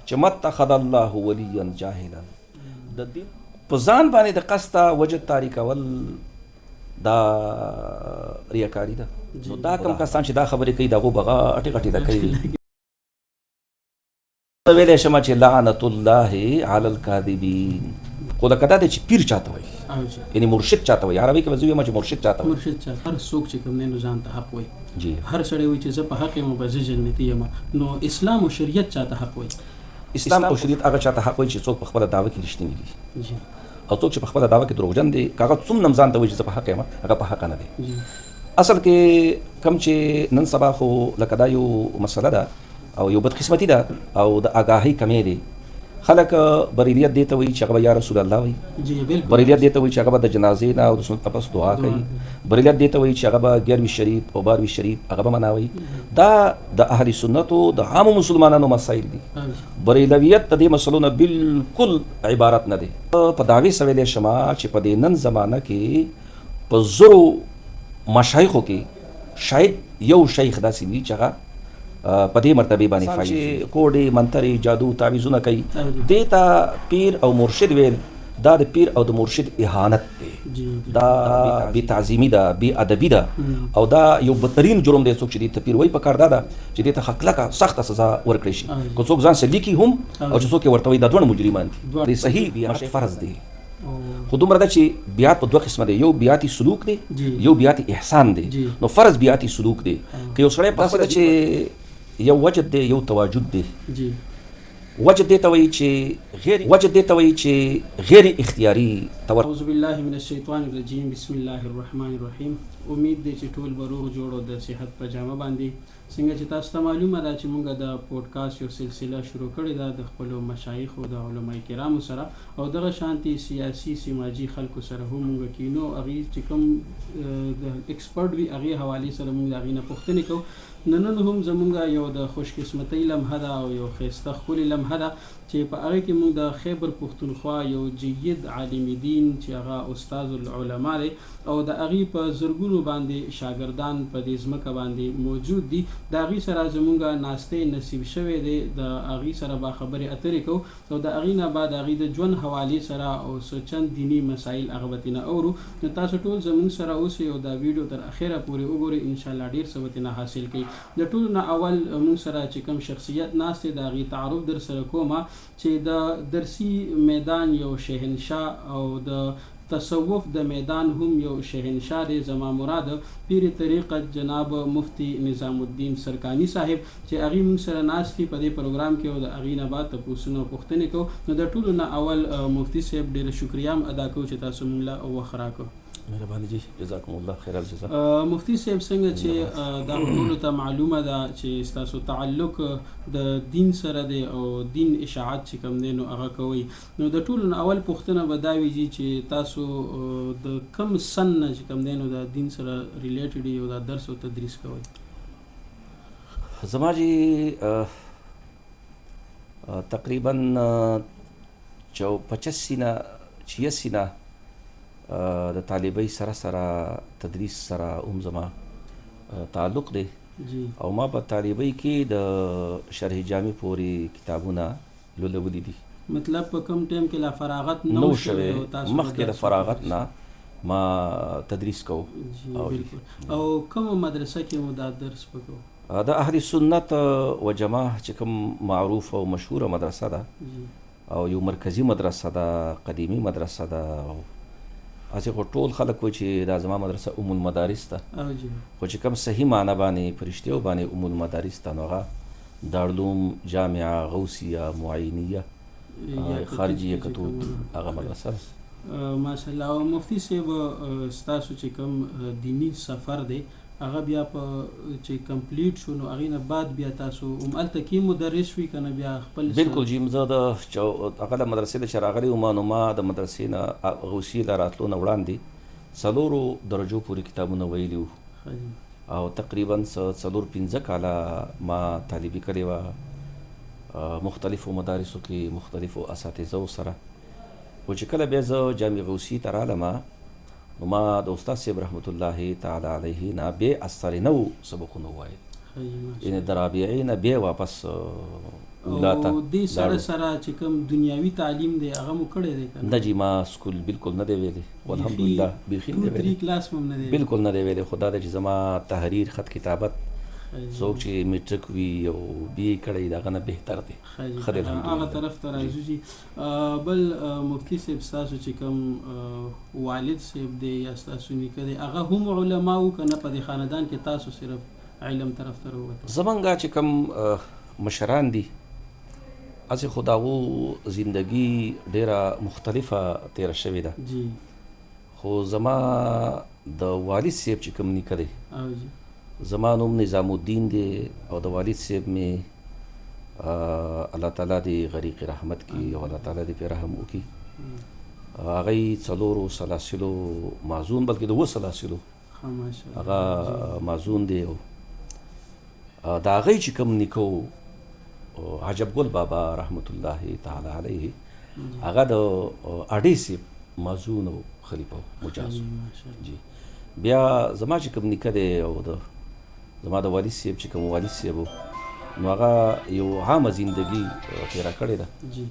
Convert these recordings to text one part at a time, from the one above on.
چې متخذ الله ولیا جاهلا د دین په ځان باندې د قصد وجد تاریک ول دا ریاکاری ده. نو دا کم کسان چې دا خبرې کوي دغه بغا اټی غټی دا کوي ویلې شمه چې لعنت الله علی الکاذبین. خو دا کدا چې پیر چاته وي یعنی مرشد چاته وي عربي کې وځي ما چې مرشد چاته وي. مرشد چاته هر څوک چې کوم نه ځان ته حق وي جی هر سړی وي چې زه په حق یم به جنتی یم. نو اسلام او شریعت چاته حق وي. اسلام او شریعت هغه چاته حق وي چې څوک په خپل دعوه کې رښتینی دي جی او څوک چې په خپل دعوه کې دروغجن دي کاغه څوم ځان ته وي چې په حق یم هغه په حق نه دي. اصل کې کم چې نن سبا خو لکه دا یو مسله ده او یو بدقسمتي ده او د آگاهی کمی دی. خلک بریلیت دیته وي چې هغه یا رسول الله وي. جی بالکل. بریلیت دیته وي چې هغه د جنازې نه او د سنت پس دعا کوي. بریلیت دیته وي چې هغه 11 شریف او 12 شریف هغه مناوي. دا د اهل سنتو د عام مسلمانانو مسائل دي. بریلویت د دې مسلو نه بالکل عبارت نه دی. په دعوی سویل شما چې په دې نن زمانہ کې په زرو مشایخو کې شاید یو شیخ داسې وي چې هغه په دې مرتبه باندې فایي کوډي منتري جادو تعویذونه کوي. دیتا پیر او مرشد ویل دا د پیر او د مرشد اهانت دی. دا بی تعظیمی ده بی ادبی ده او دا یو بدترین جرم دی. څوک چې د پیر وای په کار دا ده چې د ته خلکه سخت سزا ورکړي شي. کو څوک ځان سره لیکي هم او چې څوک ورته وي دا ډول مجرمان دي. د صحیح بیات فرض دی. خو دومره ده چې بیات په دوه قسمه دی. یو بیاتي سلوک دی یو بیاتي احسان دی. نو فرض بیاتي سلوک دی که یو سړی په خپل چې یو وجد دی یو تواجد دی. وجد دی ته وایي چې غیر اختیاري اعوذ بالله من الشیطان الرجیم بسم الله الرحمن الرحیم. امید دی چې ټول به روغ جوړ او د صحت په جامه باندې. څنګه چې تاسو ته معلومه ده چې موږ د پودکاسټ یو سلسله شروع کړې ده د خپلو مشایخو د علماء کرامو سره او دغه شانتي سیاسي سماجي خلکو سره هم موږ کینو هغې چې کوم د ایکسپرټ وي هغې حوالې سره موږ د هغې نه پوښتنې کوو. نن هم زموږ یو د خوش قسمتۍ لمحه ده او یو ښایسته ښکلې لمحه ده چې په هغې کې موږ د خیبر پښتونخوا یو جید عالم دین چې هغه استاد العلماء دی او د هغې په زرګونو باندې شاګردان په دې ځمکه باندې موجود دي. د هغې سره زموږ ناستې نصیب شوی دی. د هغې سره به خبرې اترې کوو او د هغې نه بعد هغې د ژوند حوالې سره او څه چند دیني مسایل هغه به ترېنه اورو. نو تاسو ټول زموږ سره اوسئ او دا ویډیو تر اخره پورې وګورئ. انشاءالله ډېر څه به ترېنه حاصل کوئ. د ټولو نه اول موږ سره چې کوم شخصیت ناست دی د هغې تعارف در سره کومه چې د درسي میدان یو شهنشاه او د تصوف د میدان هم یو شهنشاه دی. زما مراد پیر طریقت جناب مفتی نظام الدین سرکانی صاحب چې هغې موږ سره ناست دي په دې پروګرام کې او د هغې نه بعد تپوسونه او پوښتنې کوو. نو د ټولو نه اول مفتی صاحب ډېره شکریه هم ادا کوو چې تاسو موږ له وخت راکړو. مهرباني جی جزاکم الله خیر الجزا. مفتی صاحب څنګه چې دا ټولو ته معلومه ده چې ستاسو تعلق د دین سره دی او دین اشاعت چې کوم دی نو هغه کوئ. نو د ټولو نه اول پوښتنه به دا وي چې تاسو د کوم سن نه چې کوم دی نو د دین سره ریلیټډ یو دا درس او تدریس کوئ؟ زما جی تقریبا 85 نه 86 نه د طالبۍ سره تدریس سره هم زما تعلق دی او ما په طالبۍ کې د شرح جامع پورې کتابونه لولولي دي. مطلب په کوم ټایم کې لا فراغت نو شوی مخکې د فراغت نه ما تدریس کو. او کوم مدرسه کې مو دا درس وکړو؟ د اهل سنت و جماعه چې کوم معروف او مشهوره مدرسه ده او یو مرکزی مدرسه ده قدیمی مدرسه ده. اسی خو ټول خلک وایي چې دا زما مدرسه ام المدارس ده خو چې کوم صحیح معنی باندې په رښتیو باندې ام المدارس ده نو هغه دارالعلوم جامعه غوثیه معینیه خارجیه کتود هغه مدرسه ده. ماشاءالله. او مفتی صاحب ستاسو چې کوم دینی سفر دی هغه بیا په چې کمپلیټ شو نو هغې نه بعد بیا تاسو همالته کې مدرس وي که نه بیا خپل؟ بالکل جی زه د هغه د مدرسې نه چې راغلی وم نو ما د مدرسې نه غوثیې له راتلو نه وړاندې 4 درجو پورې کتابونه ویلي وو او تقریبا 4-5 کاله ما طالبي کړې وه مختلفو مدارسو کې مختلفو اساتذو سره. خو چې کله بیا زه جامع غوثي ته رالم نو ما د استاد صاحب رحمت الله تعالی علیه نه بیا اثر نو سبقونه ووایل یعنې د رابعې نه بیا واپس اولا ته او دې سره لاړو. سره چې کوم دنیاوي تعلیم دی هغه مو کړی دی که نه جی ما سکول بالکل نه دی ویلی والحمدلله بیخي نه دی 2-3 ویلی کلاس مو هم نه دی بالکل نه دی ویلی خو دا دی چې زما تحریر خط کتابت څوک چې میټرک وي او بی کړی د هغه نه بهتر دی ښه دی هغه الحمدلله. طرف ته راځو جي بل مفتی صاحب ستاسو چې کوم والد صاحب دی یا ستاسو نیکه دی هغه هم علما وو که نه په دې خاندان کې تاسو صرف علم طرف ته راووتل زمونږ چې کوم مشران دي هسې خو د هغو زندګي ډېره مختلفه تېره شوې ده جی خو زما د والد صاحب چې کوم نیکه دی او جی زما نوم نظام الدین دی او د والد صاحب مې الله تعالی دې غریق رحمت کړي او الله تعالی دې پرې رحم وکړي هغه یې څلورو سلاسلو معزون بلکې د اووه سلاسلو ښه ماشاءالله هغه معزون دی او د هغې چې کوم نیکه و عجب ګل بابا رحمت الله تعالی علیه هغه د اډې صاحب معزون او خلیفه مجاز جی ماشاءالله جی بیا زما چې کوم نیکه دی او د زما د والد صاحب چې کوم والد صاحب و نو هغه یو عامه زندګي تېره کړې ده جی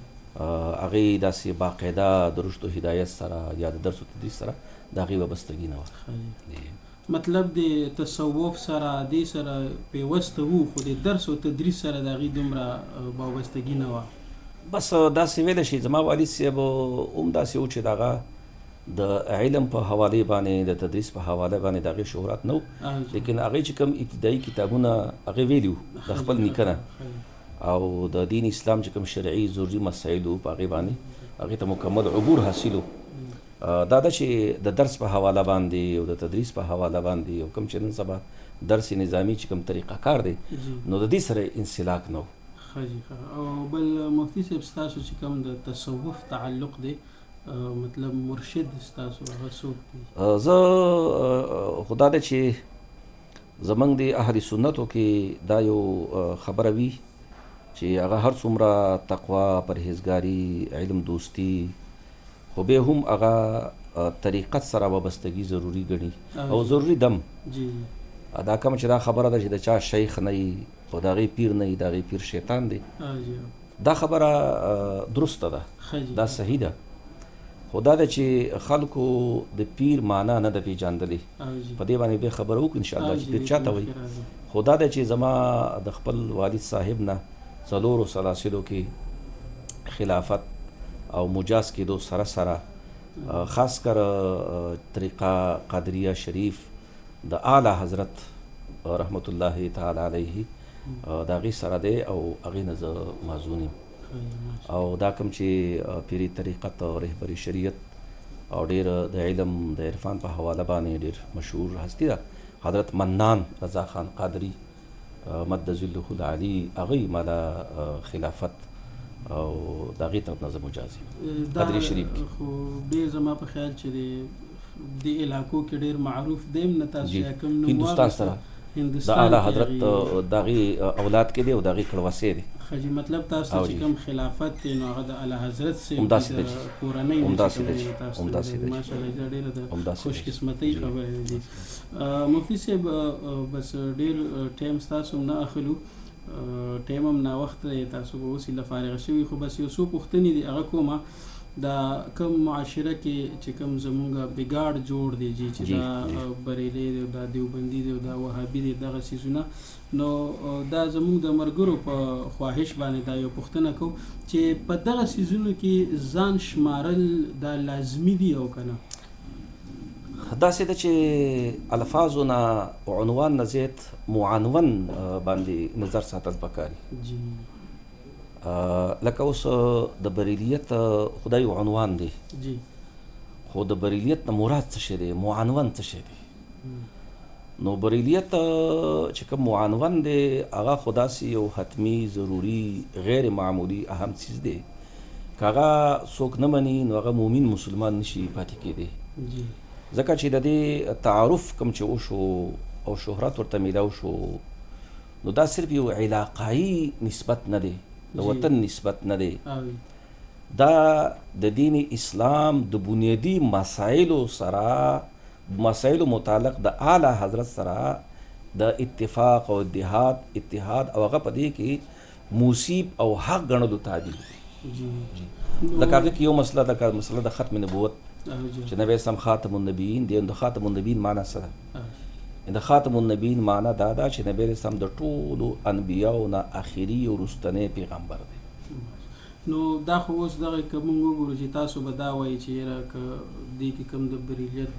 هغې داسې باقاعده د رشد و هدایت سره یا د درس و تدریس سره د هغې وابستګي نه وه. مطلب د تصوف سره دې سره پیوسته وو خو د درس او تدریس سره د هغې دومره وابستګي نه وه بس داسې ویلی شي زما والد صاحب هم داسې و چې د هغه د علم په حواله باندې د تدریس په حواله باندې د هغې شهرت نه و لیکن هغې چې کوم ابتدایي کتابونه هغې ویلي وو د خپل نیکه نه او د دین اسلام چې کوم شرعي ضروري مسایل وو په هغې باندې هغې ته مکمل عبور حاصل و دا ده چې د درس په حواله باندې او د تدریس په حواله باندې او کوم چې نن سبا درس نظامی چې کوم طریقه کار دی نو د دې سره انسلاک نه و. ښه جي ښه او بل مفتی صاحب ستاسو چې کوم د تصوف تعلق دی مطلب مرشد ستاسو هغه څوک دی؟ زه خو دا ده چې زمونږ د اهل سنتو کې دا یو خبره وي چې هغه هر څومره تقوا پرهیزګاري علم دوستي خو بیا هم هغه طریقت سره وابستګي ضروري ګڼي او ضروري دم جی دا کوم چې دا خبره ده چې د چا شیخ نه وي او د هغې پیر نه وي د هغې پیر شیطان دی دا خبره درسته ده دا صحیح ده خو دا ده چې خلکو د پیر معنا نه ده پیژندلې په دې باندې بیا خبره وکړو انشاءالله چې پیر چاته وایي خو دا ده چې زما د خپل والد صاحب نه څلورو سلاسلو کې خلافت او مجاز کېدو سره سره خاص کر طریقه قادریه شریف د اعلی حضرت رحمت الله تعالی علیه د هغې سره دی او هغې نه زه معزون یم او دا کوم چې پیری طریقت او رهبري شریعت او ډېر د علم د عرفان په حواله باندې ډېر مشهور هستی ده حضرت منان رضا خان قادری مد ظله العلی هغې ماله خلافت او د هغې طرف نه زه مجاز یم قادري شریف کې خو ډېر زما په خیال چې د علاقو کې ډېر معروف دی نه تاسو یا کوم نوم هندوستان سره د اعلی حضرت د هغې اولاد کې دی او د هغې کړوسی دی ښه جي مطلب تاسو ته چې کوم خلافت دی نو هغه د اعلی حضرت صاحب همداسې ده د کورنۍ همداسې ده همداسې ده ماشاءالله دا ډېره د همداسې خوش ده. قسمتۍ خبرې دي مفتی صاحب بس ډېر ټایم ستاسو نه اخلو ټایم هم ناوخته دی تاسو به اوس له فارغه شوي خو بس یو څو پوښتنې دي هغه کومه دا کوم معاشره کې چې کوم زمونږ بګاړ جوړ دی چې دا بریلی دی دا دیوبندي دی دا وهابي دی دغه څیزونه نو دا زمونږ د ملګرو په خواهش باندې دا یو پوښتنه کوو چې په دغه څیزونو کې ځان شمارل دا لازمي دي او که نه داسې ده چې الفاظو نه عنوان نه زیات معنون باندې نظر ساتل پکاري جی لکه اوس د بریلیت خدای عنوان دی جی خو د بریلیت نه مراد څه شی دی معنون څه شی دی نو بریلیت چې کوم معنون دی هغه خو داسې یو حتمي ضروري غیر معمولي اهم څیز دی که هغه څوک نه مني نو هغه مؤمن مسلمان نشي پاتې کېدی جی ځکه چې د دې تعارف کوم چې وشو او شهرت ورته میلاو شو نو دا صرف یو علاقایي نسبت نه دی د وطن نسبت نه دی دا د دین اسلام د بنیادی مسایلو سره مسایلو متعلق د اعلی حضرت سره د اتفاق او اتحاد او هغه په دې کې موصیب او حق ګڼلو تابع دي. جی لکه هغه کې یو مسله ده، مسله د ختم نبوت جی چې نبی اسلام خاتم النبیین دی. د خاتم النبیین معنی څه ده؟ د خاتم النبیین معنی دا ده چې نبی اسلام د ټولو انبیاو نه آخري او وروستنی پیغمبر دی. نو دا خو اوس دغه که موږ وګورو چې تاسو به دا وایي چې یاره که دې کې کوم د بریلیت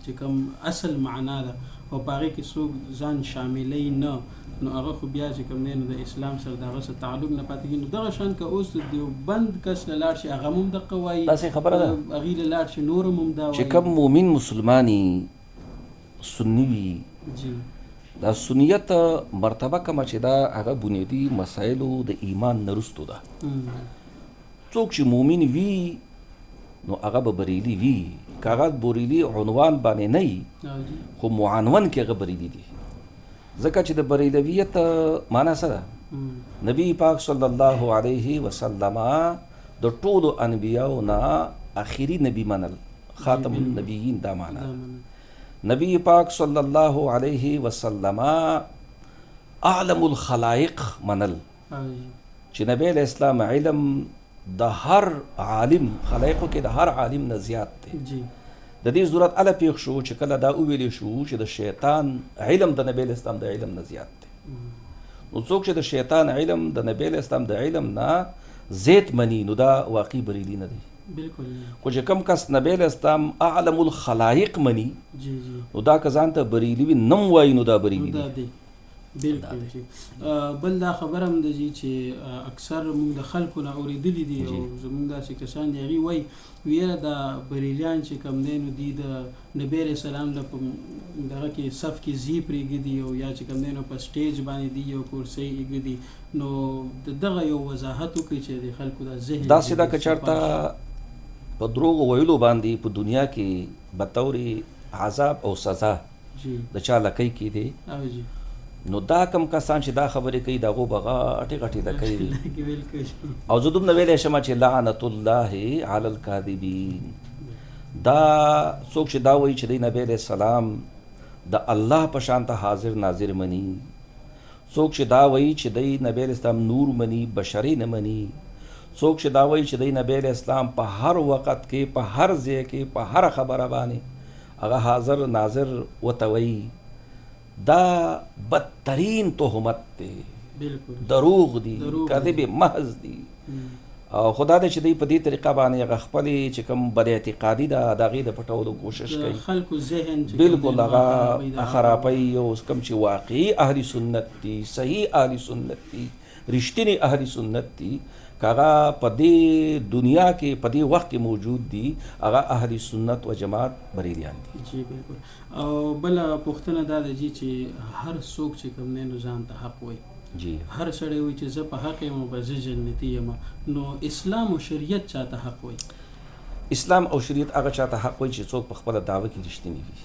چې کوم اصل معنا ده او په هغې کې څوک ځان شاملی نه، نو هغه خو بیا چې کوم دی نو د اسلام سره د هغه سره تعلق نه پاتې کېږي. نو دغه شان که اوس د دیوبند کس له لاړ شي هغه هم دقه وایي، داسې خبره ده هغې له لاړ شي نور هم دا چې وایي کوم مؤمن مسلمانی سنی وي، جی دا سنیت مرتبه کومه چې دا هغه بنیادي مسایلو د ایمان نه وروستو ده. څوک چې مؤمن وي نو هغه به بریلي وي، که هغه بریلي عنوان باندې نه وي خو معنون کې هغه بریلي دي. ځکه چې د بریلویت معنا څه ده؟ نبی پاک صلی الله علیه وسلم د ټولو انبیاو نه آخري نبی منل، خاتم النبیین دا معنا. نبی پاک صلی الله علیه وسلم اعلم الخلائق منل، چې نبی علیہ السلام علم د هر عالم خلایقو کې د هر عالم نه زیات دی. د دې ضرورت اله پیښ شو چې کله دا وویل شو چې د شیطان علم د نبی علیہ السلام د علم نه زیات دی. نو څوک چې د شیطان علم د نبی علیہ السلام د علم نه زیات مني نو دا واقعي بریلی نه دی. بالکل. خو چې کم کس نبی علیہ السلام اعلم الخلائق مني نو دا که ځان ته بریلی وي نم وایي نو دا بریلی دی. بالکل شي. بل دا خبره هم ده چې اکثر موږ د خلکو نه اورېدلي دي او زموږ داسې کسان دي هغوی وایي ویره د بریلیان چې کوم دی نو دوی د نبی علیه السلام له په دغه کې صف کې ځي پرېږدي او یا چې کوم دی نو په سټیج باندې دي یو کرسۍ ایږدي. نو دغه یو وضاحت وکړي چې د خلکو د ذهن داسې ده که چېرته په دروغو ویلو باندې په دنیا کې بطور عذاب او سزا د چا لکۍ کېدی نو دا کم کسان چې دا خبرې کوي د هغو به غټې غټې لکۍ او زه دومره ویلی شم چې لعنت الله علی الکاذبین. دا څوک چې دا وایي چې دی نبی علیہ السلام د الله په شان ته حاضر ناظر مني، څوک چې دا وایي چې دی نبی علیہ السلام نور مني بشري نه مني، څوک چې دا وایي چې دی نبی علیہ السلام په هر وخت کې په هر ځای کې په هر خبره باندې هغه حاضر ناظر ورته وایي، دا بدترین تهمت دی، دروغ دی، کذب محض دی. او خدا دې چې دی په دې طریقه باندې هغه خپلې چې کوم بد اعتقادي ده د هغې د پټولو کوشش کوي، خلکو ذهن بالکل هغه خرابوي. او کوم چې واقعي اهل سنت دي، صحیح اهل سنت دي، رښتینی اهل سنت دي، که هغه په دې دنیا کې په دې وخت کې موجود دي هغه اهل سنت و جماعت بریلیان دي. جی بالکل. او بله پوښتنه دا ده جی چې هر څوک چې کوم دی نو ځان ته حق وایي، جی هر سړی وایي چې زه په حق یم او به زه جنتي یم. نو اسلام او شریعت چاته حق وایي؟ اسلام او شریعت هغه چاته حق وایي چې څوک په خپله دعوه کې رښتینی وي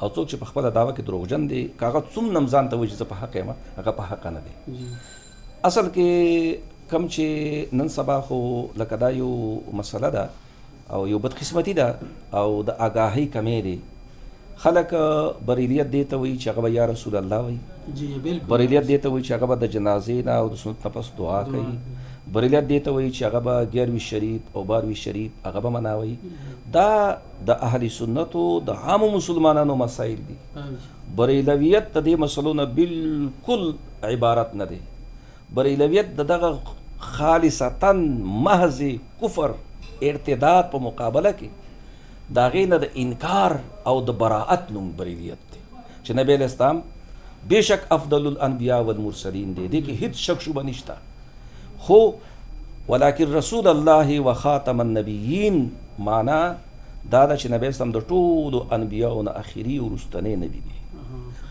او څوک چې په خپله دعوه کې دروغجن دی، که هغه څومره هم ځان ته وایي چې زه په حق یم هغه په حقه نه دی. اصل کې کم چې نن سبا خو لکه دا یو مسله ده او یو بدقسمتي ده او د آګاهۍ کمی دی. خلک بریلیت دې ته وایي چې هغه به یا رسول الله وایي، بریلیت دې ته وایي چې هغه به د جنازې نه او د سنت نه پس دعا کوي، بریلیت دې ته وایي چې هغه به 11 شریف او 12 شریف هغه به مناوي. دا د اهل سنتو د عامو مسلمانانو مسایل دي. بریلویت د دې مسلو نه بالکل عبارت نه دی. بریلویت دغه خالصتا محض کفر ارتداد په مقابله کې د هغې نه د انکار او د براعت نوم بریلیت دی چې نبی علیہ السلام بېشک افضل الانبیاء والمرسلین دی، دې کې هیڅ شک شبه نشته. خو ولکن رسول الله و خاتم النبیین معنا دا ده چې نبی اسلام د ټولو انبیاو نه آخري وروستنی نبی دی.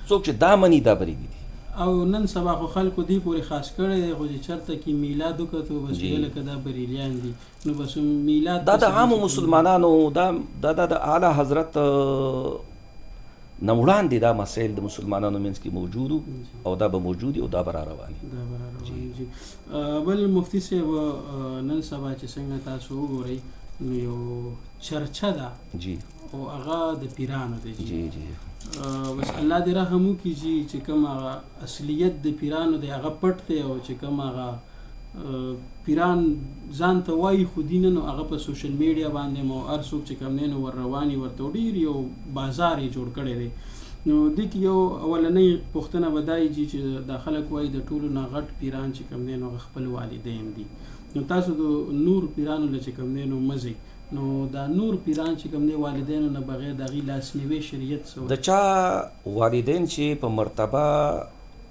څوک چې دا مني دا بریلی دی. او نن سبا خو خلکو دی پورې خاص کړی دی خو چې چېرته کې میلاد وکړو بس لکه دا بریلیان دي نو بس میلاد دا د عامو مسلمانانو دا د اعلی حضرت نه وړاندې دا مسایل د مسلمانانو منځ کې موجود او دا به موجود او دا به را روان دي. بل مفتي صاحب نن سبا چې څنګه تاسو وګورئ نو یو چرچه ده جی او هغه د پیرانو دی جی جی بس الله دې رحم وکړي چې کوم هغه اصلیت د پیرانو دی هغه پټ دی او چې کوم هغه پیران ځان ته وایي خو دي نه نو هغه په سوشل میډیا باندې مو هر څوک چې کوم دی نو ور رواني ورته ډېر یو بازار یې جوړ کړی دی. نو دې کې یو اولنۍ پوښتنه به دا وي چې دا خلک وایي د ټولو نه غټ پیران چې کوم دی نو هغه خپل والدین دي. نو تاسو د نور پیرانو له چې کوم دی نو مزئ نو دا نور پیران چې کوم دی والدینو نه بغیر د هغې لاسنیوي شریعت څه د چا والدین چې په مرتبه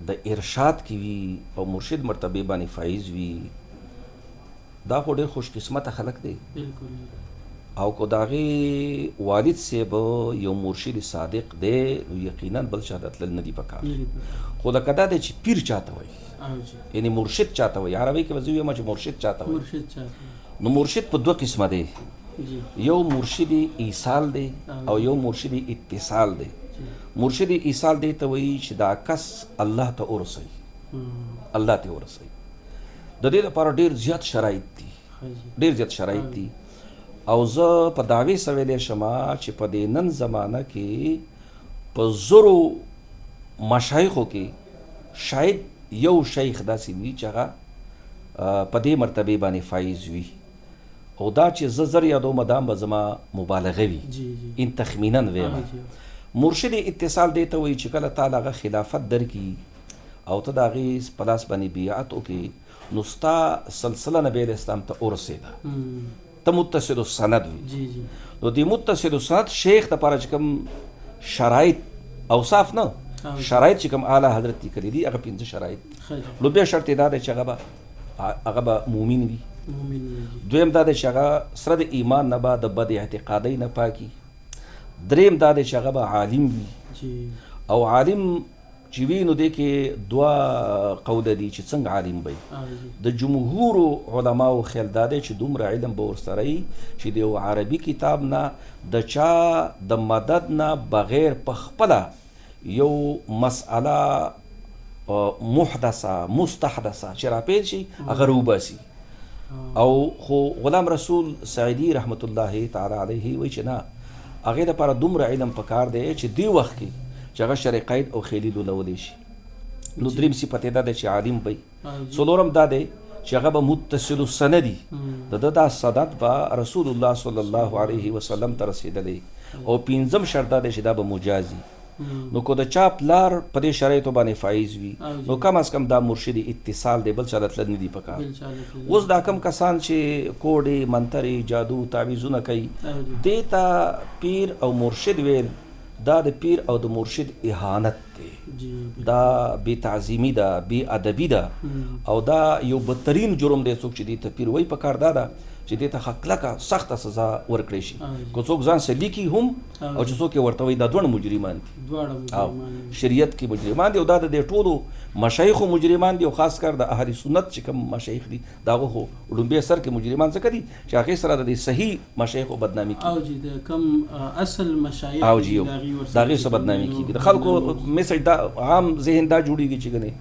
د ارشاد کې وي او مرشد مرتبه باندې فایز وي دا خو ډېر خوش قسمته خلک دی. بالکل. او کو د هغې والد صاحب یو مرشد صادق دی نو یقینا بل چا ته تلل نه دي پکار. خو لکه دا دی چې پیر چاته وایي یعنی مرشد چاته وایي عربۍ کې به زه ووایم چې مرشد چاته وایي. نو مرشد په دوه قسمه دی، یو مرشد ایصال دی او یو مرشد اتصال دی. مرشد ایصال دی ته وایي چې دا کس الله ته ورسوي، الله ته ورسوي. د دې لپاره ډېر زیات شرایط دي، ډېر زیات شرایط دي. او زه په دعوې سره ویلی شم چې په دې نن زمانه کې په زرو مشایخو کې شاید یو شیخ داسې وي چې هغه په دې مرتبې باندې فایز وي. او دا چې زه زر یادوم دا به زما مبالغه وي، این تخمینا ویم. مرشد اتصال دی ته وایي چې کله تا هغه خلافت درکړي او ته د هغې په لاس باندې بیعت وکړي نو ستا سلسله نبی علیه اسلام ته ورسېده، ته متصل السند وي. نو د متصل السند شیخ دپاره چې کوم شرایط اوصاف نه شرایط چې کوم اعلی حضرت یې کړي دي هغه 5 شرایط. نو بیا شرط یې دا دی چې هغه به مومن وي. دویم دا دی چې هغه سره د ایمان نه به د بد اعتقادۍ نه پاکي. دریم دا دی چې هغه به عالم وي. او عالم چې وي نو دې کې دوه قوله دي چې څنګه عالم وي. د جمهورو علماو خیال دا دی چې دومره علم به ورسره وي چې د یو عربي کتاب نه د چا د مدد نه بغیر په خپله یو مسئله محدثه مستحدثه چې راپیل شي هغه راوباسي. او خو غلام رسول سعیدي رحمت الله تعالی علیه وایي چې نه هغې دپاره دومره علم پکار دی چې دې وخت کې چې هغه شرع قید او خیلي لولولی شي. نو دریم صفت یې دا دی چې عالم وي. څلورم دا دی چې هغه به متصل السند د ده دا سند به رسول الله صلی الله علیه وسلم ته رسېدلی. او پنځم شرط دا دی چې دا به مجازي. نو کو د چا پلار په دې شرایطو باندې فایز وي نو کم از کم دا مرشد اتصال دی، بل چا ته تلل نه دي پکار. اوس دا کم کسان چې کوډې منترې جادو تعویضونه کوي دې ته پیر او مرشد ویل دا د پیر او د مرشد اهانت دی، دا بې تعظیمي ده، بې ادبي ده. او دا یو بدترین جرم دی. څوک چې دې ته پیر وایي پکار دا ده چې دې ته ښه کلکه سخته سزا ورکړی شي. که څوک ځان سره لیکي هم او چې څوک یې ورته وایي دا دواړه مجرمان دي او شریعت کې مجرمان دي. او دا د دې ټولو مشایخو مجرمان دي او خاص کر د اهل سنت چې کوم مشایخ دي د هغه خو لومبې سر کې مجرمان ځکه دي چې هغې سره د دې صحیح مشایخو بدنامي کېږي او چې د کوم اصل مشایخ او جی د هغې سره بدنامي کېږي. د خلکو میسج دا عام ذهن دا جوړېږي چې ګنې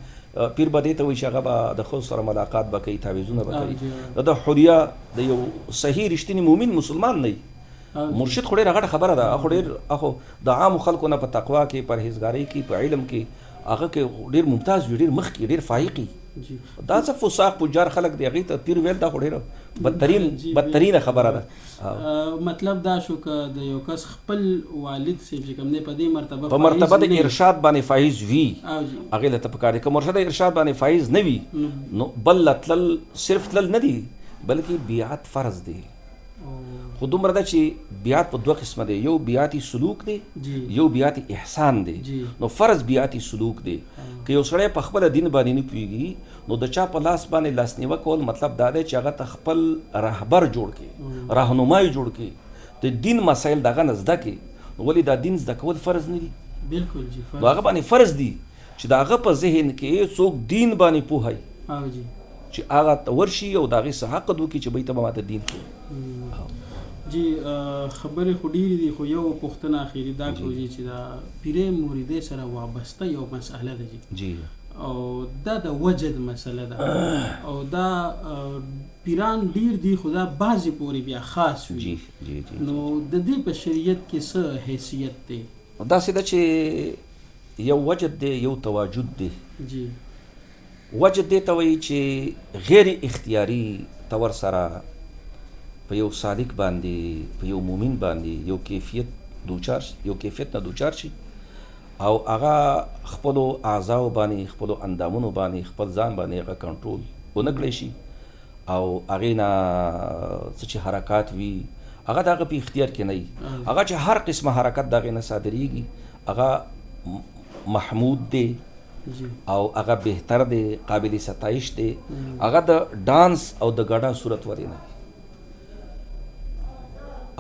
پیر به دې ته وایي چې هغه به د ښځو سره ملاقات به کوي، تعویضونه به کوي. د حلیه د یو صحیح رښتینی مؤمن مسلمان نه وي. مرشد خو ډېره غټه خبره ده. خو ډېر د عامو خلکو نه په تقوا کې، پرهیزګارۍ کې، په علم کې هغه کې ډېر ممتاز وي، ډېر مخکې، ډېر فایق وي. دا څه فساق پجار خلک دی هغې ته پیر ویل دا خو ډېره بدترینه خبره ده. مطلب دا شو که د یو کس خپل والد صاحب چې کوم دی په دې مرتبه په مرتبه د ارشاد باندې فایز وي هغې له ته پکار دی. که مرشد ارشاد باندې فایز نه وي نو بل تلل صرف تلل نه دي بلکې بیعت فرض دی. خو دومره ده چې بیعت په دوه قسمه دی، یو بیعتي سلوک دی، یو بیعتي احسان دی. نو فرض بیعتي سلوک دی. که یو سړی په خپله دین باندې نه پوهېږي نو د چا په لاس باندې لاسنیوه کول مطلب دا دی چې هغه ته خپل رهبر جوړ کړي، راهنمای جوړ کړي، د دین مسایل دغه نه زده کړي. نو ولې دا دین زده کول فرض نه دي؟ بالکل جی. نو هغه باندې فرض دي چې د هغه په ذهن کې څوک دین باندې پوهوي چې هغه ته ورشي او د هغې څه حقد وکړي چې بیته به ماته دین کوي. جی خبرې خو ډېرې دي خو یو پوښتنه اخري دا کوو چې دا پیرې مریدۍ سره وابسته یو مسئله ده جی او دا د وجد مسله ده او دا پیران ډیر دي خو دا بعضې پورې بیا خاص وي جی جی جی نو د دې په شریعت کې څه حیثیت دی داسې ده چې یو وجد دی یو تواجد دی جی وجد دی ته وایي چې غیر اختیاري طور سره په یو سالک باندې په یو مومن باندې یو کیفیت نه دوچار شي او هغه خپلو اعضاو باندې خپلو اندامونو باندې خپل ځان باندې هغه کنټرول ونه کړی شي او هغې نه څه چې حرکات وي هغه د هغه په اختیار کې نه وي هغه چې هر قسمه حرکت د هغې نه صادریږي هغه محمود دی او هغه بهتر دی قابل ستایش دی هغه د ډانس او د ګډا صورت ورې نه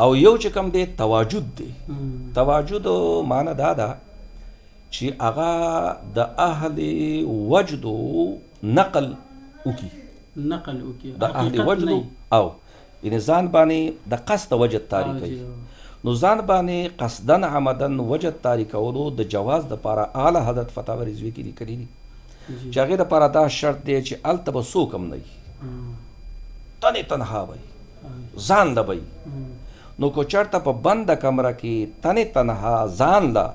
او یو چې کوم دی تواجد دی تواجد معنی دا ده چې هغه د اهل وجدو نقل وکي د اهل وجدو او یعنې ځان باندې د قصد وجد طاري کوي نو ځان باندې قصدن عمدن وجد طاري کولو د جواز دپاره اعلی حضرت فتاوی رضویه کې لیکلي دي چې هغې دپاره دا شرط دی چې هلته به څوک هم نه وي تنې تنها به ځان له به نو که چېرته په بنده کمره کې تنې تنها ځان له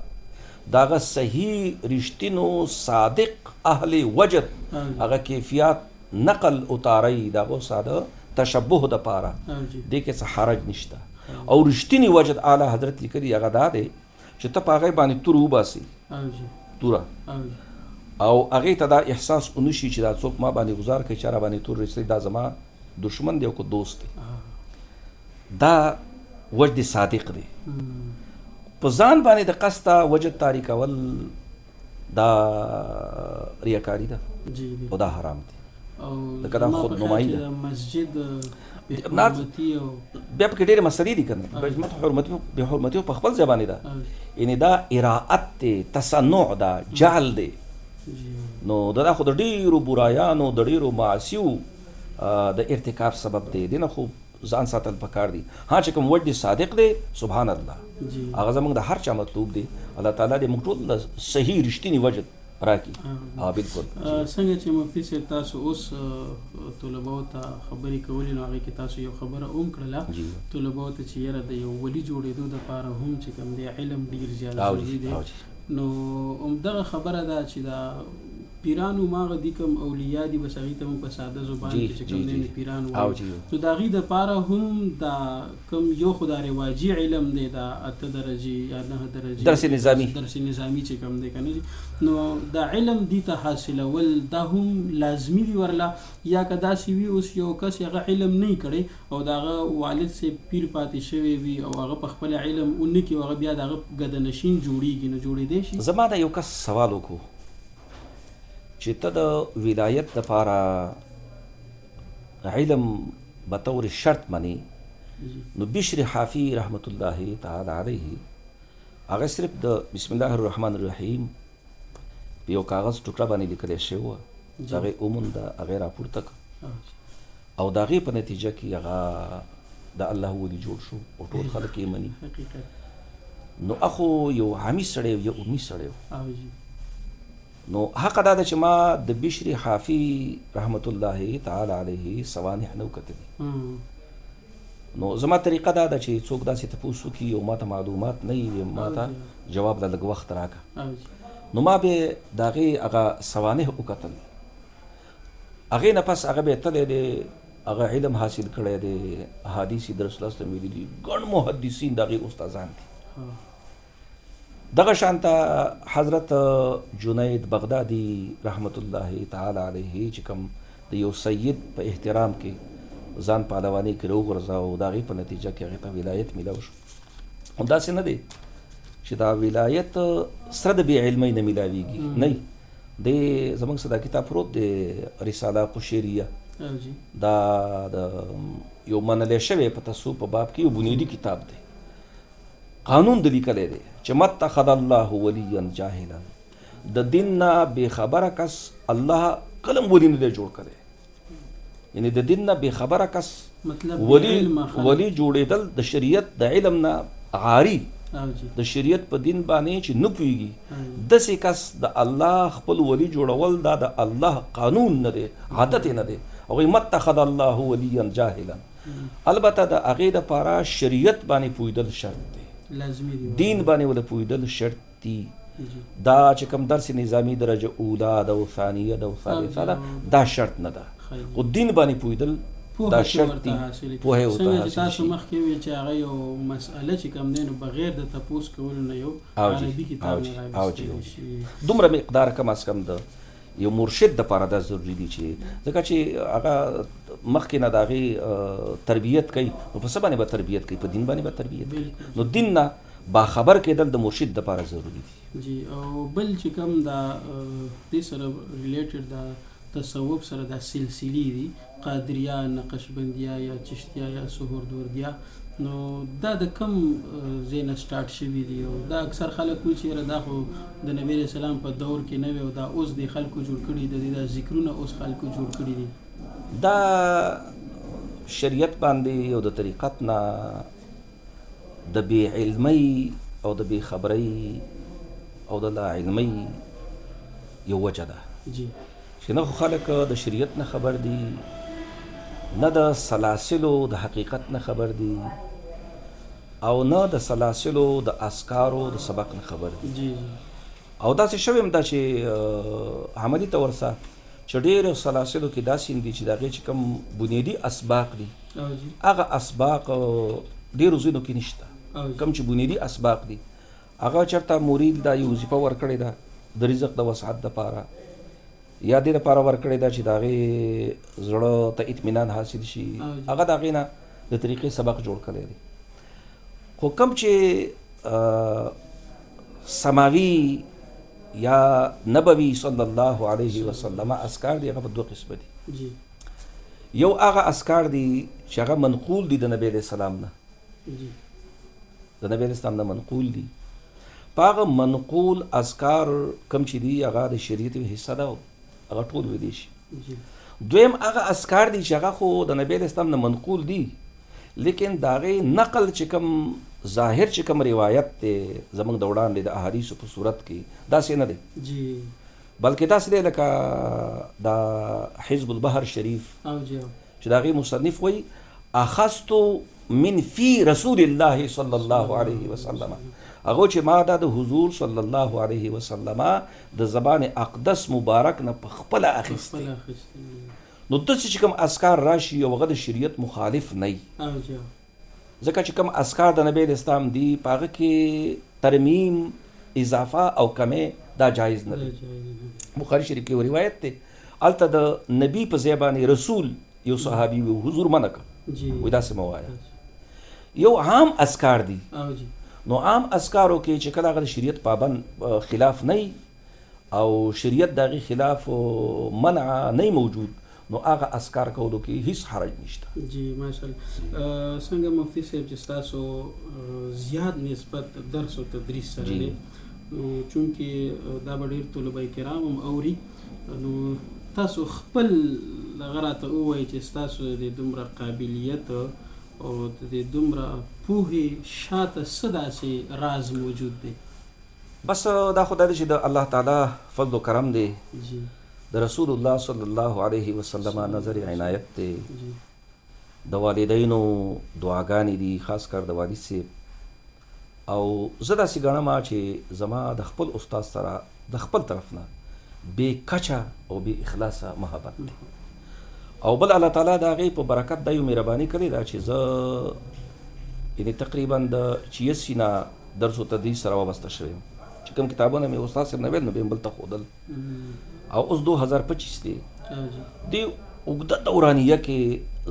د هغه صحیح رښتینو صادق اهل وجد هغه کیفیات نقل اتاری د هغو ساده تشبه دپاره دې کې څه حرج نشته او رښتینی وجد اعلی حضرت لیکلي هغه دا دی چې ته په هغې باندې توره وباسې توره او هغې ته دا احساس ونه شي چې دا څوک ما باندې ګزار کوي چې را باندې تور رسوي دا زما دشمن دی او که دوست دی دا وجد صادق دی په ځان باندې د قصده وجد طاري کول دا ریاکاري ده او دا حرام دی لکه دا خودنمایي ده مسجد بیا پکې ډېرې مسلې دي که نه بې حرمتي په خپل ځای باندې ده یعنې دا اراعت دی تصنع ده جعل دی نو دا خو د ډېرو برایانو د ډېرو معاصیو د ارتکاب سبب دی دې نه خو ځان ساتل پکار دي ها چې کوم وجد صادق دی سبحان الله هغه زموږ د هر چا مطلوب دی الله تعالی دې موږ ټول صحیح رښتینی وجد راکړي بالکل څنګه چې مفتي صاحب تاسو اوس طلباو ته خبرې کولې نو هغې کې تاسو یو خبره هم کړله طلباو ته چې یاره د یو ولي جوړېدو دپاره هم چې کوم دی علم ډېر زیات ضروري دی نو همدغه خبره ده چې دا پیرانو ماغه دي کوم اولیاء دي بس هغې ته موږ په ساده زبان کې چې کوم دی پیران وایي نو د هغې دپاره هم دا کوم یو خو دا رواجي علم دی دا 8 درجې یا 9 درجې درس نظامي چې کوم دی که نه نو دا علم دي ته حاصلول دا هم لازمي وي ورله یا که داسې وي اوس یو کس هغه علم نه کړی او د هغه والد صاحب پیر پاتې شوی وي او هغه په خپل علم ونه کړي او هغه بیا د هغه ګدنشین جوړېږي نو جوړېدی شي زما دا یو کس سوال وکړو چې ته د ولایت دپاره علم بطور شرط منې نو بشر حافي رحمت الله تعالی علیه هغه صرف د بسم الله الرحمن الرحیم په یو کاغذ ټوکړه باندې لیکلی شوی وه د هغې ومونده هغې راپورته کړه او د هغې په نتیجه کې هغه د الله ولی جوړ شو او ټول خلک یې مني نو اخو یو عامي سړی یو امي سړی نو حق دا ده چې ما د بشر حافي رحمت الله تعالی علیه سوانح نه وکتلي نو زما طریقه دا ده چې څوک داسې تپوس وکړي او ما ته معلومات نه وي ما ته جواب له لږ وخت راکړه نو ما به د هغې هغه سوانح وکتل هغې نه پس هغه به تللی دی هغه علم حاصل کړی دی احادیث د رسول الله ویلي دي ګڼ محدثین د هغې استادان دي دغه شانته حضرت جنید بغدادي رحمت الله تعالی علیه چې کوم د یو سید په احترام کې ځان پهلواني کې راوغورځاو د هغې په نتیجه کې هغې ته ولایت میلاو شو همداسې نه دی چې دا ولایت سره د بې علمۍ نه میلاویږي نه دی زموږ سره دا کتاب پروت دی رساله قشیریه دا د یو منلی شوی په تصوف په باب کې یو بنیادي کتاب دی قانون د لیکلی دی چې متخذ الله ولیا جاهلا د دین نه بېخبره کس الله کلم ولی نه دی جوړ کړی یعنی د دین نه بېخبره کس ولی جوړېدل د شریعت د علم نه عاري د شریعت په دین باندې چې نه پوهېږي داسې کس د الله خپل ولی جوړول دا د الله قانون نه دی عادت یې نه دی هغوی متخذ الله ولیا جاهلا. البته د هغې دپاره شریعت باندې پوهېدل شرط دی، لازمي دي دین باندې ول پوهېدل شرط دي. دا چې کوم درس نظامی درجه اوله ده او ثانیه ده او ثالثه ده دا شرط نه ده، خو دین باندې پوهېدل دا شرط دي. پوهه ورته څنګه چې حاصل تاسو شي. مخکې ویل چې هغه یو مسأله چې کوم دی نو بغیر د تپوس کولو نه یو عربي کتاب نه راویستلی شي. دومره مقدار کم از کم د یو مرشد دپاره دا ضروري دي چې ځکه چې هغه مخکې نه د هغې تربیت کوي، نو په څه باندې به تربیت کوي؟ په دین باندې به تربیت کوي. نو دین نه باخبر کېدل د مرشد دپاره ضروري دي. جی او بل چې کوم دا دې سره ریلیټډ دا تصوف سره دا سلسلې دي، قادریه، نقشبندیه یا چشتیه یا سهوردوردیه، نو دا د کم ځای نه سټارټ شوي دي؟ او دا اکثر خلک وایي چې یاره دا خو د نبي علیه السلام په دور کې نه وي او دا اوس د خلکو جوړ کړي دي، دا ذکرونه اوس خلکو جوړ کړي دي. دا شریعت باندې او د طریقت نه د بې علمۍ او د بې خبرۍ او د لا علمۍ یو وجه ده جی چې نه خو خلک د شریعت نه خبر دي، نه د سلاسلو د حقیقت نه خبر دي، او نه د سلاسلو د اسکارو د سبق نه خبر دي. جی او داسې شوی هم دا چې عملي طور سره چې ډېرو سلاسلو کې داسې دي چې د هغې چې کوم بنیادي اسباق دي هغه اسباق ډېرو ځینو کې نشته. کوم چې بنیادي اسباق دي هغه چېرته مرید دا یو وظیفه ورکړې ده د رزق د وسعت دپاره، یا دې دپاره ورکړې ده چې د هغې زړه ته اطمینان حاصل شي، هغه د هغې نه د طریقې سبق جوړ کړی دی. خو کوم چې سماوي یا نبوي صلی الله علیه وسلم اسکار دي، هغه په دوه قسمه دي. یو هغه اسکار دي چې هغه منقول دي د نبی علیه السلام نه، د نبی علیه السلام نه منقول دي. په هغه منقول اسکار کوم چې دي هغه د شریعت یو حصه ده، هغه ټول ویلی شي. دویم هغه اسکار دي چې هغه خو د نبی علیه السلام نه منقول دي، لیکن د هغې نقل چې کوم ظاهر چې کوم روایت دی زموږ د وړاندې د احادیثو په صورت کې داسې نه دی، بلکې داسې دی لکه دا حزب البحر شریف چې د هغې مصنف وایي اخذتو من فی رسول الله صلی الله علیه وسلم، هغه چې ما دا د حضور صلی الله علیه وسلم د زبان اقدس مبارک نه په خپله اخیستی. نو داسې چې کوم اسکار راشي او هغه د شریعت مخالف نه وي، ځکه چې کوم اسکار د نبی اسلام دي په هغه کې ترمیم اضافه او کمې دا جایز نه دی. بخاري شریف کې یو روایت دی، هلته د نبي په ځای باندې رسول یو صحابي وي حضور منع کړ، وایي داسې مه وایه. یو عام اسکار دي، نو عام اسکارو کې چې کله هغه د شریعت پابند خلاف نه وي او شریعت د هغې خلاف منع نه موجود، نو هغه اسکار کولو کې هیڅ حرج نشته. جی ماشاءالله. څنګه مفتي صاحب چې ستاسو زیات نسبت درس او تدریس سره دی، نو چونکې دا به ډېر طلبه کرام هم اوري، نو تاسو خپل هغه راته ووایئ چې ستاسو د دومره قابلیت او د دومره پوهې شاته څه داسې راز موجود دی؟ بس دا خو دا دی چې د الله تعالی فضل و کرم دی، د رسول الله صلی الله علیه وسلم نظر عنایت دی، د والدینو دعاګانې دي، خاص کر د والد صاحب. او زه داسې ګڼم چې زما د خپل استاد سره د خپل طرف نه بې کچه او بې اخلاصه محبت دی. او بل الله تعالی د هغې په برکت دا یو مهرباني کړې ده چې زه یعنې تقریبا د 86 نه درس و تدریس سره وابسته شوی یم، چې کوم کتابونه مې استاد صاحب نه ویل نو بیا مې بل ته ښودل. او اوس 2025 دی، دې اوږده دورانیه کې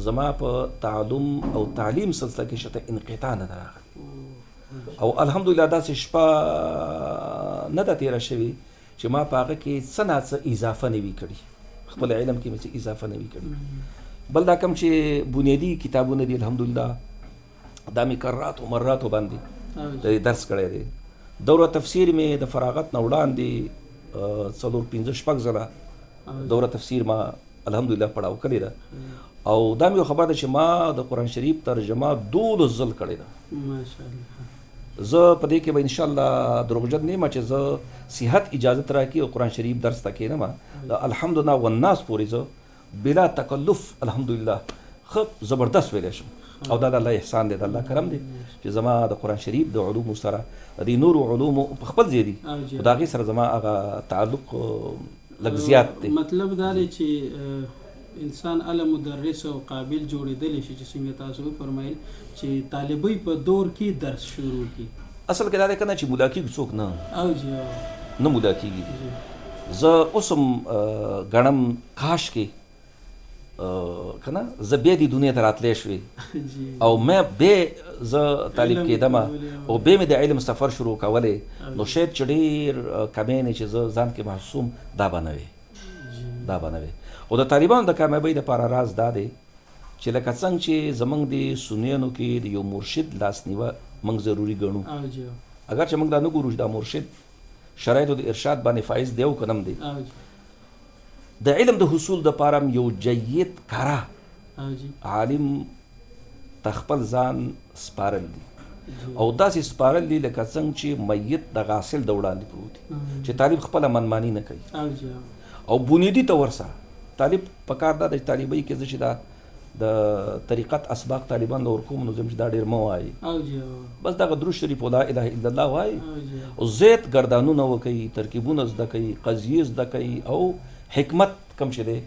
زما په تعلم او تعلیم سلسله کې شته انقطاع نه ده راغلی، او الحمدلله داسې شپه نه ده تېره شوې چې ما په هغه کې څه نه څه اضافه نه وي کړي، خپل علم کې مې څه اضافه نه وي کړي. بل دا کوم چې بنیادي کتابونه دي الحمدلله دا مې کراتو مراتو باندې درس کړی دی. دوره تفسیر مې د فراغت نه وړاندې 4-5-6 ځله دوره تفسیر ما الحمدلله پړاو کړې ده، او دا مې یو خبر ده چې ما د قرآن شریف ترجمه 12 ځل کړې ده. زه په دې کې به انشاءالله دروغجن نه یم چې زه صحت اجازت راکړي او قرآن شریف درس ته کښېنم، د الحمدلله والناس پورې زه بلا تکلف الحمدلله ښه زبردست ویلی شم او دا د الله احسان دی د الله کرم دی چې زما د قرآن شریف د علومو سره د دې نورو علومو په خپل ځای دي خو د هغې سره زما هغه تعلق لږ زیات دی. مطلب دا دی چې انسان اله مدرس او قابل جوړېدلی شي چې څنګه تاسو وفرمایل چې طالبۍ په دور کې درس شروع کړي. اصل کې دا دی که نه چې مولا کېږي څوک نه مولا کېږي. زه اوس هم ګڼم کاش کې که نه زه بیا دې دنیا ته راتلی شوې او ما بیا زه طالب کېدم او بیا مې د علم سفر شروع کولی نو شاید چې ډېر کمی چې زه ځان کې محسوم دا به نه وې خو د طالبانو د کامیابۍ دپاره راز دا دی چې لکه څنګه چې زموږ د سنیانو کې د یو مرشد لاسنیوه موږ ضروري ګڼو اگر چې موږ دا نه ګورو چې دا مرشد شرایطو د ارشاد باندې فایز دی او که نه دی د علم د حصول دپاره یو جید کاره عالم ته خپل ځان سپارل دي او داسې سپارل دي لکه څنګه چې میت د غاسل د وړاندې پروت دي چې طالب خپله منماني نه کوي او بنیادي طور سره طالب پکار دا د طالبۍ کې زه چې دا د طریقت اسباق طالبان له ورکوم نو زه چې دا ډېر مه وایي بس دغه درود شریف او لا اله الا الله وایي او زیات ګردانونه وکوي ترکیبونه زده کوي قضیې زده کوي او حکمت کم چې دی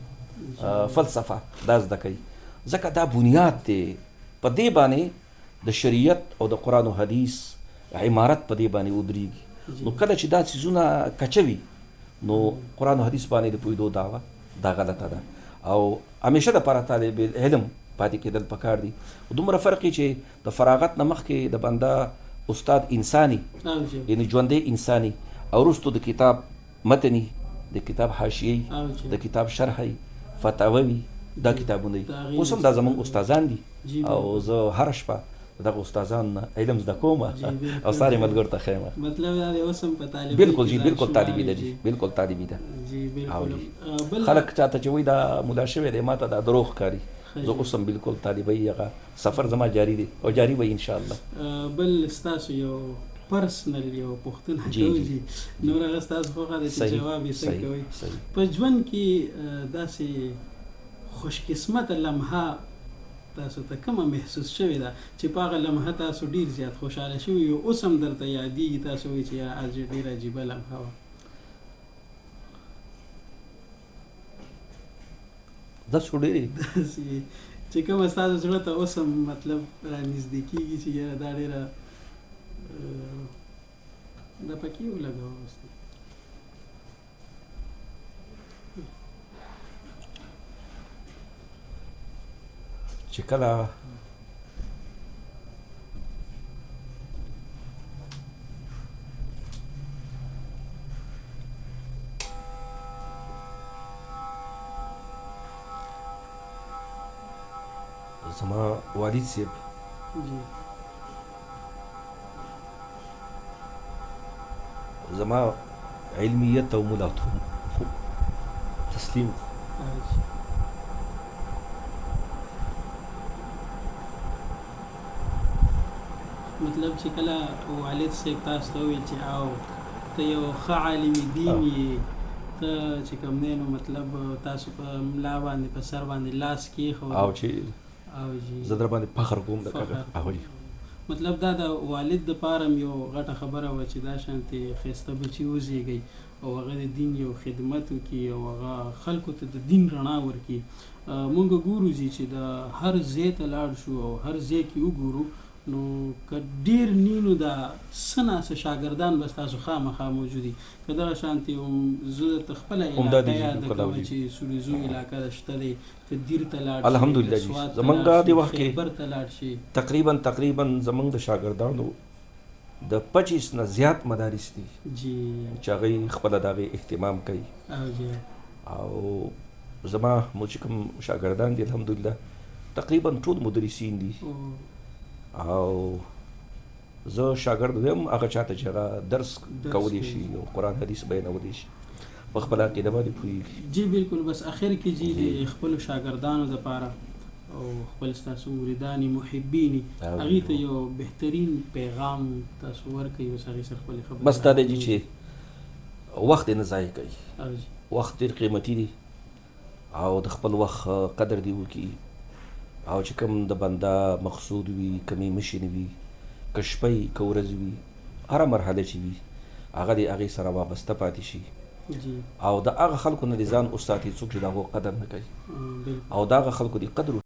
فلسفه دا زده کوي ځکه دا بنیاد دی په دې باندې د شریعت او د قرآن و حدیث عمارت په دې باندې ودرېږي نو کله چې دا څیزونه کچوي نو قرآن و حدیث باندې د پوهېدو دعوه دا غلطه ده او همیشه دپاره طالب علم پاتې کېدل پکار دي دومره فرق چې د فراغت نه مخکې د بنده استاد انساني یعنی ژوندی انساني او وروستو د کتاب متني د کتاب حاشیې د کتاب شرحی فتاوی دا کتابونه دي اوس هم دا زموږ استادان دي او زه هره شپه دغه استادان علم زده کوم او ساري ملګرو ته ښیم. مطلب دا دی اوس هم په طالب بالکل جی بالکل طالبي ده جی بالکل طالبي ده جی بالکل خلک چاته چې وایي دا مولا شوی دی ما ته دا دروغ ښکاري زه اوس هم بالکل طالبۍ هغه سفر زما جاري دی او جاري به انشاءالله. بل ستاسو یو پرسنل یو پوښتنه کوي نور هغه ستاسو خوښه ده چې جواب یې څنګه کوئ په ژوند کې داسې خوشقسمته لمحه تاسو ته کومه محسوس شوې ده چې په هغه لمحه تاسو ډېر زیات خوشحاله شوي یو اوس هم درته یادېږي تاسو وایي چې یاره از ډېره عجیبه لمحه وه داسې خو ډېرې چې کومه ستاسو زړه ته اوس هم مطلب رانږدې کېږي چې یاره دا ډېره دا پکې ولګوه اوس چې کله زما والد صاحب زما علمیت او ملاتو تسلیم مطلب چې کله والد صاحب تاسو ته وویل چې او ته یو ښه عالم دین یې ته چې کوم دی نو مطلب تاسو په ملا باندې په سر باندې لاس کېښود او چې زه در باندې فخر کوم د کاکا مطلب دا د والد دپاره م یو غټه خبره وه چې دا شانتې ښایسته بچي وزېږئ او هغه د دین یو خدمت وکړي او هغه خلکو ته د دین رڼا ورکړي. مونږ ګورو چې د هر ځای ته لاړ شو او هر ځای کې وګورو نو که ډېر نینو دا څه ناڅه شاګردان به ستاسو خامخا موجود وي که دغه شانتې زه درته خپله علاقه یاده کوم چې سوریزو علاقه شته دی که دیر ته لاړ شي الحمدلله جی زمونږ د وخت کې خیبر ته لاړ شي تقریبا زمونږ د شاګردانو د 25 نه زیات مدارس دي جی چې هغوی خپله د هغې اهتمام کوي او زما مو چې کوم شاګردان دي الحمدلله تقریبا ټول مدرسین دي او زه شاګرد ویم هغه چاته چې هغه درس کولی شي او قرآن حدیث بیانولی شي په خپله عقیده باندې پوهېږي. جی بالکل بس اخر کې جی د خپلو شاګردانو دپاره او خپل ستاسو مریدانې محبینې هغې ته یو بهترین پیغام تاسو ورکوئ اوس هغې سره خپلې خبرې بس دا دی چې وخت یې نه ضایع کوي وخت ډېر قیمتي دی او د خپل وخت قدر دی وکړي او چې کوم د بنده مقصود وي کمی مشن وي که شپه وي که ورځ وي هره مرحله چې وي هغه د هغې سره وابسته پاتې شي او د هغه خلکو نه د ځان وساتي څوک چې د هغو قدر نه کوي او د هغه خلکو د قدر